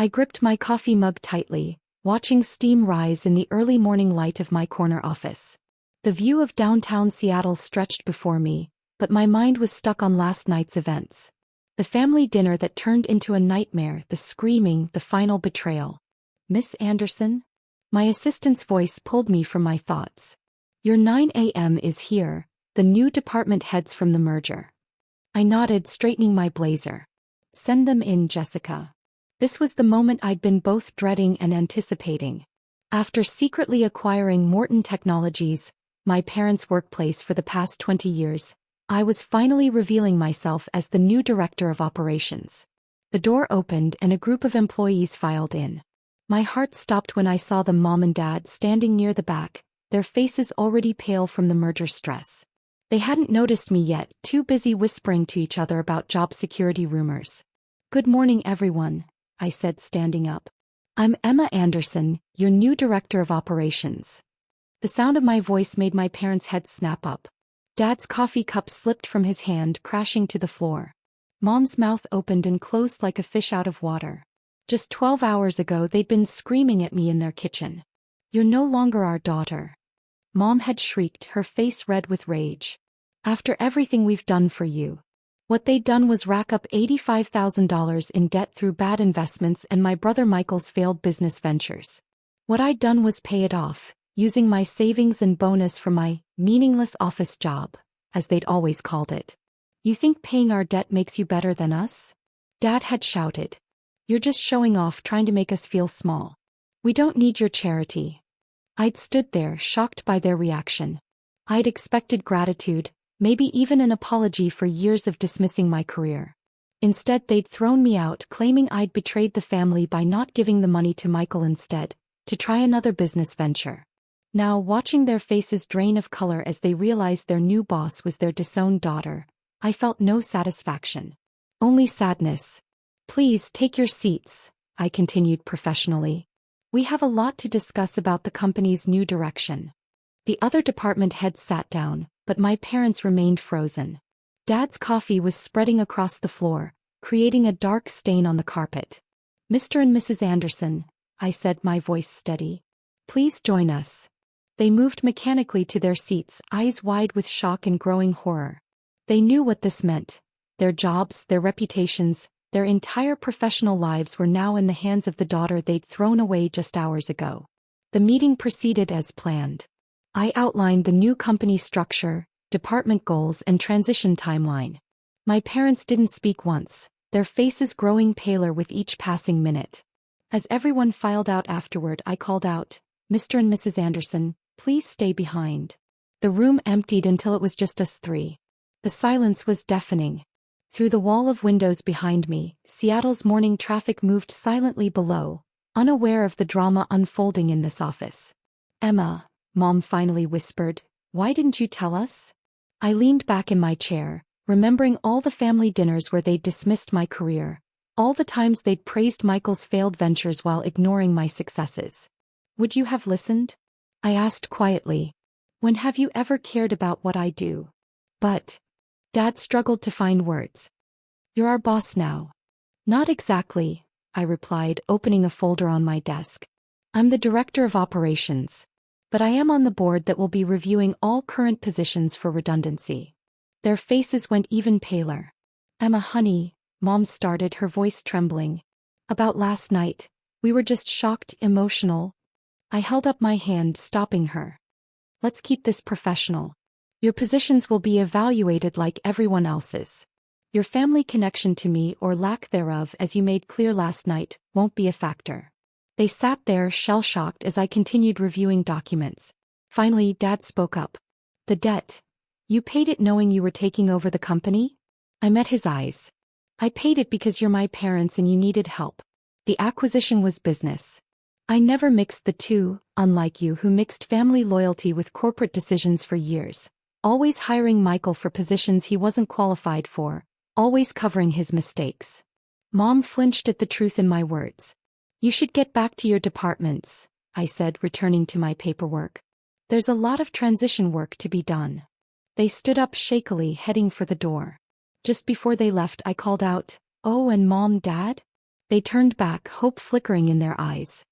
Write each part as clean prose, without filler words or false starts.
I gripped my coffee mug tightly, watching steam rise in the early morning light of my corner office. The view of downtown Seattle stretched before me, but my mind was stuck on last night's events. The family dinner that turned into a nightmare, the screaming, the final betrayal. "Miss Anderson?" My assistant's voice pulled me from my thoughts. "Your 9 a.m. is here, the new department heads from the merger." I nodded, straightening my blazer. "Send them in, Jessica." This was the moment I'd been both dreading and anticipating. After secretly acquiring Morton Technologies, my parents' workplace for the past 20 years, I was finally revealing myself as the new director of operations. The door opened and a group of employees filed in. My heart stopped when I saw the mom and dad standing near the back, their faces already pale from the merger stress. They hadn't noticed me yet, too busy whispering to each other about job security rumors. "Good morning, everyone," I said, standing up. "I'm Emma Anderson, your new director of operations." The sound of my voice made my parents' heads snap up. Dad's coffee cup slipped from his hand, crashing to the floor. Mom's mouth opened and closed like a fish out of water. Just 12 hours ago they'd been screaming at me in their kitchen. "You're no longer our daughter." Mom had shrieked, her face red with rage. "After everything we've done for you." What they'd done was rack up $85,000 in debt through bad investments and my brother Michael's failed business ventures. What I'd done was pay it off, using my savings and bonus from my meaningless office job, as they'd always called it. "You think paying our debt makes you better than us?" Dad had shouted. "You're just showing off, trying to make us feel small. We don't need your charity." I'd stood there, shocked by their reaction. I'd expected gratitude, maybe even an apology for years of dismissing my career. Instead, they'd thrown me out, claiming I'd betrayed the family by not giving the money to Michael instead, to try another business venture. Now, watching their faces drain of color as they realized their new boss was their disowned daughter, I felt no satisfaction. Only sadness. "Please take your seats," I continued professionally. "We have a lot to discuss about the company's new direction." The other department heads sat down, but my parents remained frozen. Dad's coffee was spreading across the floor, creating a dark stain on the carpet. "Mr. and Mrs. Anderson," I said, my voice steady. "Please join us." They moved mechanically to their seats, eyes wide with shock and growing horror. They knew what this meant. Their jobs, their reputations, their entire professional lives were now in the hands of the daughter they'd thrown away just hours ago. The meeting proceeded as planned. I outlined the new company structure, department goals, and transition timeline. My parents didn't speak once, their faces growing paler with each passing minute. As everyone filed out afterward, I called out, "Mr. and Mrs. Anderson, please stay behind." The room emptied until it was just us three. The silence was deafening. Through the wall of windows behind me, Seattle's morning traffic moved silently below, unaware of the drama unfolding in this office. "Emma," Mom finally whispered, "why didn't you tell us?" I leaned back in my chair, remembering all the family dinners where they'd dismissed my career, all the times they'd praised Michael's failed ventures while ignoring my successes. "Would you have listened?" I asked quietly. "When have you ever cared about what I do?" "But..." Dad struggled to find words. "You're our boss now." "Not exactly," I replied, opening a folder on my desk. "I'm the director of operations. But I am on the board that will be reviewing all current positions for redundancy." Their faces went even paler. "Emma, honey," Mom started, her voice trembling. "About last night, we were just shocked, emotional." I held up my hand, stopping her. "Let's keep this professional. Your positions will be evaluated like everyone else's. Your family connection to me, or lack thereof, as you made clear last night, won't be a factor." They sat there, shell-shocked, as I continued reviewing documents. Finally, Dad spoke up. "The debt. You paid it knowing you were taking over the company?" I met his eyes. "I paid it because you're my parents and you needed help. The acquisition was business. I never mixed the two, unlike you who mixed family loyalty with corporate decisions for years, always hiring Michael for positions he wasn't qualified for, always covering his mistakes." Mom flinched at the truth in my words. "You should get back to your departments," I said, returning to my paperwork. "There's a lot of transition work to be done." They stood up shakily, heading for the door. Just before they left, I called out, "Oh, and Mom, Dad? They turned back, hope flickering in their eyes.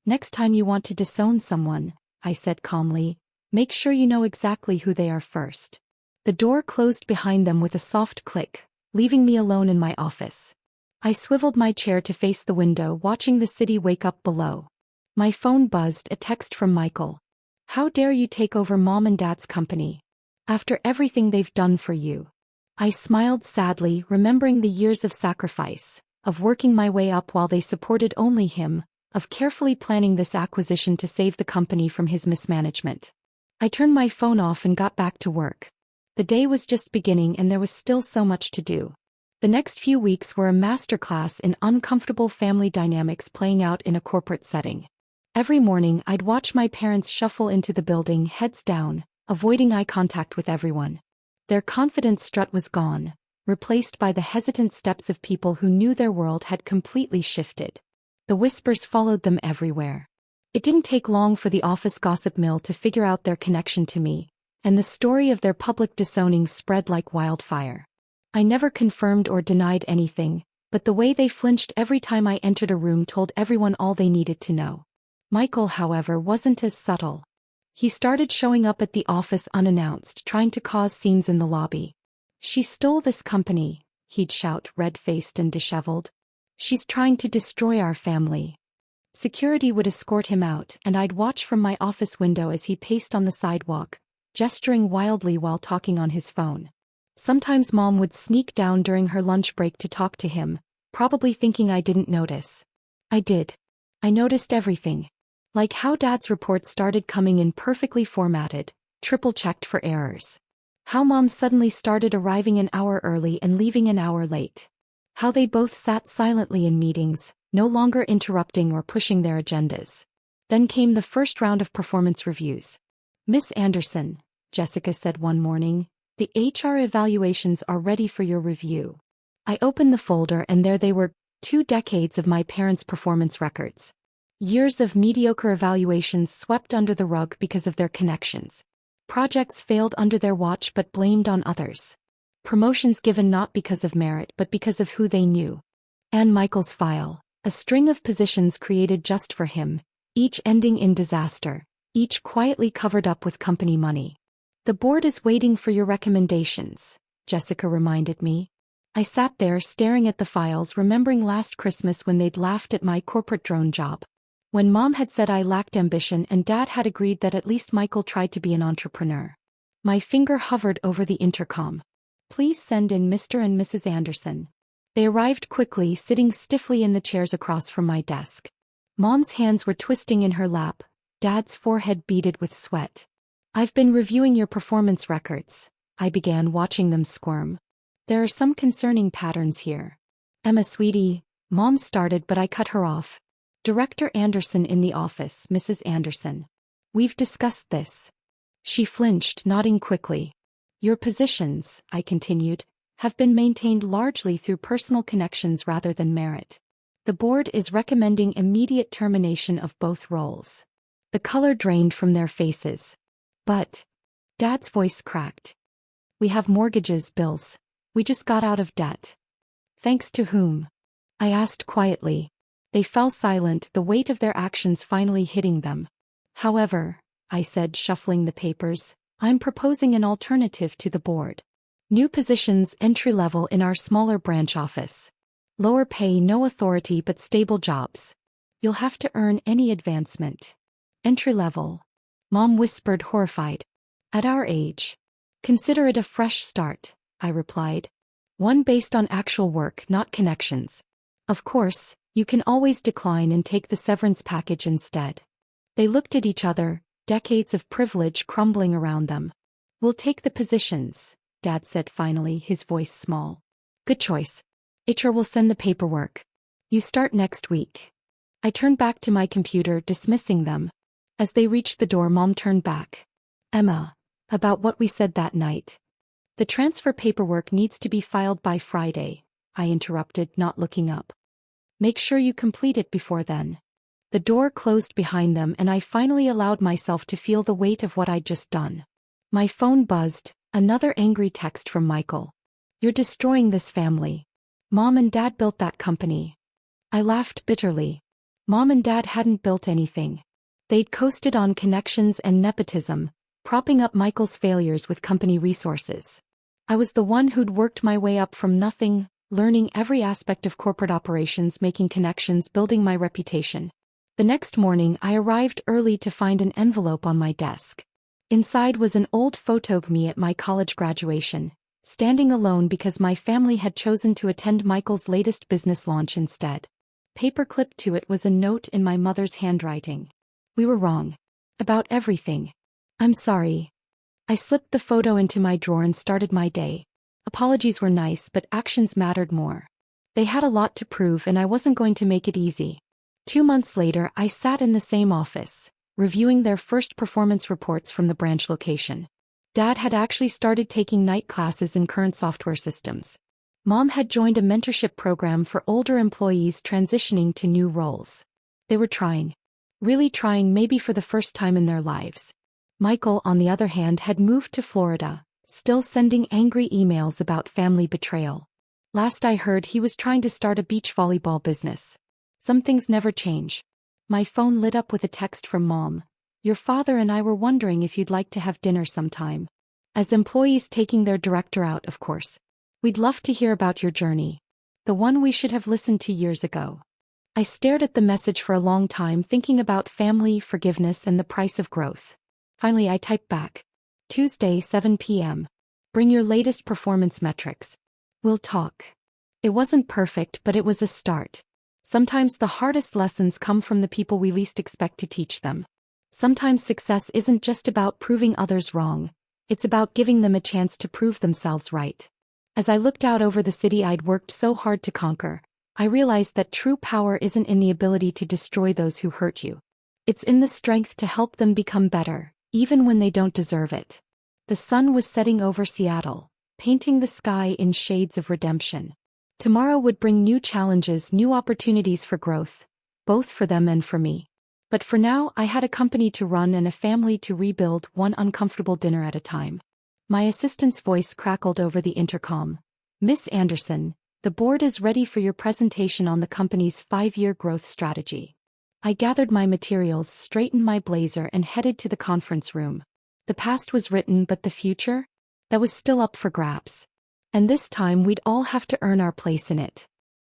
Next time you want to disown someone, I said calmly, make sure you know exactly who they are first. The door closed behind them with a soft click, leaving me alone in my office. I swiveled my chair to face the window, watching the city wake up below. My phone buzzed, a text from Michael. How dare you take over Mom and Dad's company? After everything they've done for you. I smiled sadly, remembering the years of sacrifice, of working my way up while they supported only him, of carefully planning this acquisition to save the company from his mismanagement. I turned my phone off and got back to work. The day was just beginning and there was still so much to do. The next few weeks were a masterclass in uncomfortable family dynamics playing out in a corporate setting. Every morning I'd watch my parents shuffle into the building, heads down, avoiding eye contact with everyone. Their confident strut was gone, replaced by the hesitant steps of people who knew their world had completely shifted. The whispers followed them everywhere. It didn't take long for the office gossip mill to figure out their connection to me, and the story of their public disowning spread like wildfire. I never confirmed or denied anything, but the way they flinched every time I entered a room told everyone all they needed to know. Michael, however, wasn't as subtle. He started showing up at the office unannounced, trying to cause scenes in the lobby. She stole this company, he'd shout, red-faced and disheveled. She's trying to destroy our family. Security would escort him out, and I'd watch from my office window as he paced on the sidewalk, gesturing wildly while talking on his phone. Sometimes Mom would sneak down during her lunch break to talk to him, probably thinking I didn't notice. I did. I noticed everything. Like how Dad's reports started coming in perfectly formatted, triple-checked for errors. How Mom suddenly started arriving an hour early and leaving an hour late. How they both sat silently in meetings, no longer interrupting or pushing their agendas. Then came the first round of performance reviews. Miss Anderson, Jessica said one morning, the HR evaluations are ready for your review. I opened the folder and there they were, 2 decades of my parents' performance records. Years of mediocre evaluations swept under the rug because of their connections. Projects failed under their watch but blamed on others. Promotions given not because of merit but because of who they knew. And Michael's file, a string of positions created just for him, each ending in disaster, each quietly covered up with company money. The board is waiting for your recommendations, Jessica reminded me. I sat there staring at the files, remembering last Christmas when they'd laughed at my corporate drone job. When Mom had said I lacked ambition and Dad had agreed that at least Michael tried to be an entrepreneur. My finger hovered over the intercom. Please send in Mr. and Mrs. Anderson. They arrived quickly, sitting stiffly in the chairs across from my desk. Mom's hands were twisting in her lap, Dad's forehead beaded with sweat. I've been reviewing your performance records, I began, watching them squirm. There are some concerning patterns here. Emma, sweetie, Mom started but I cut her off. Director Anderson in the office, Mrs. Anderson. We've discussed this. She flinched, nodding quickly. Your positions, I continued, have been maintained largely through personal connections rather than merit. The board is recommending immediate termination of both roles. The color drained from their faces. But, Dad's voice cracked. We have mortgages, bills. We just got out of debt. Thanks to whom? I asked quietly. They fell silent, the weight of their actions finally hitting them. However, I said, shuffling the papers, I'm proposing an alternative to the board. New positions, entry-level in our smaller branch office. Lower pay, no authority but stable jobs. You'll have to earn any advancement. Entry-level. Mom whispered, horrified. At our age. Consider it a fresh start, I replied. One based on actual work, not connections. Of course, you can always decline and take the severance package instead. They looked at each other, decades of privilege crumbling around them. We'll take the positions, Dad said finally, his voice small. Good choice. HR will send the paperwork. You start next week. I turned back to my computer, dismissing them. As they reached the door, Mom turned back. Emma, about what we said that night. The transfer paperwork needs to be filed by Friday, I interrupted, not looking up. Make sure you complete it before then. The door closed behind them and I finally allowed myself to feel the weight of what I'd just done. My phone buzzed, another angry text from Michael. You're destroying this family. Mom and Dad built that company. I laughed bitterly. Mom and Dad hadn't built anything. They'd coasted on connections and nepotism, propping up Michael's failures with company resources. I was the one who'd worked my way up from nothing, learning every aspect of corporate operations, making connections, building my reputation. The next morning I arrived early to find an envelope on my desk. Inside was an old photo of me at my college graduation, standing alone because my family had chosen to attend Michael's latest business launch instead. Paperclipped to it was a note in my mother's handwriting. "We were wrong. About everything. I'm sorry." I slipped the photo into my drawer and started my day. Apologies were nice, but actions mattered more. They had a lot to prove and I wasn't going to make it easy. 2 months later I sat in the same office, reviewing their first performance reports from the branch location. Dad had actually started taking night classes in current software systems. Mom had joined a mentorship program for older employees transitioning to new roles. They were trying. Really trying, maybe for the first time in their lives. Michael, on the other hand, had moved to Florida, still sending angry emails about family betrayal. Last I heard, he was trying to start a beach volleyball business. Some things never change. My phone lit up with a text from Mom. "Your father and I were wondering if you'd like to have dinner sometime. As employees taking their director out, of course. We'd love to hear about your journey. The one we should have listened to years ago." I stared at the message for a long time, thinking about family, forgiveness, and the price of growth. Finally I typed back. "Tuesday, 7 p.m. Bring your latest performance metrics. We'll talk." It wasn't perfect, but it was a start. Sometimes the hardest lessons come from the people we least expect to teach them. Sometimes success isn't just about proving others wrong. It's about giving them a chance to prove themselves right. As I looked out over the city I'd worked so hard to conquer, I realized that true power isn't in the ability to destroy those who hurt you. It's in the strength to help them become better, even when they don't deserve it. The sun was setting over Seattle, painting the sky in shades of redemption. Tomorrow would bring new challenges, new opportunities for growth, both for them and for me. But for now I had a company to run and a family to rebuild, one uncomfortable dinner at a time. My assistant's voice crackled over the intercom. "Miss Anderson, the board is ready for your presentation on the company's 5-year growth strategy." I gathered my materials, straightened my blazer, and headed to the conference room. The past was written, but the future? That was still up for grabs. And this time we'd all have to earn our place in it.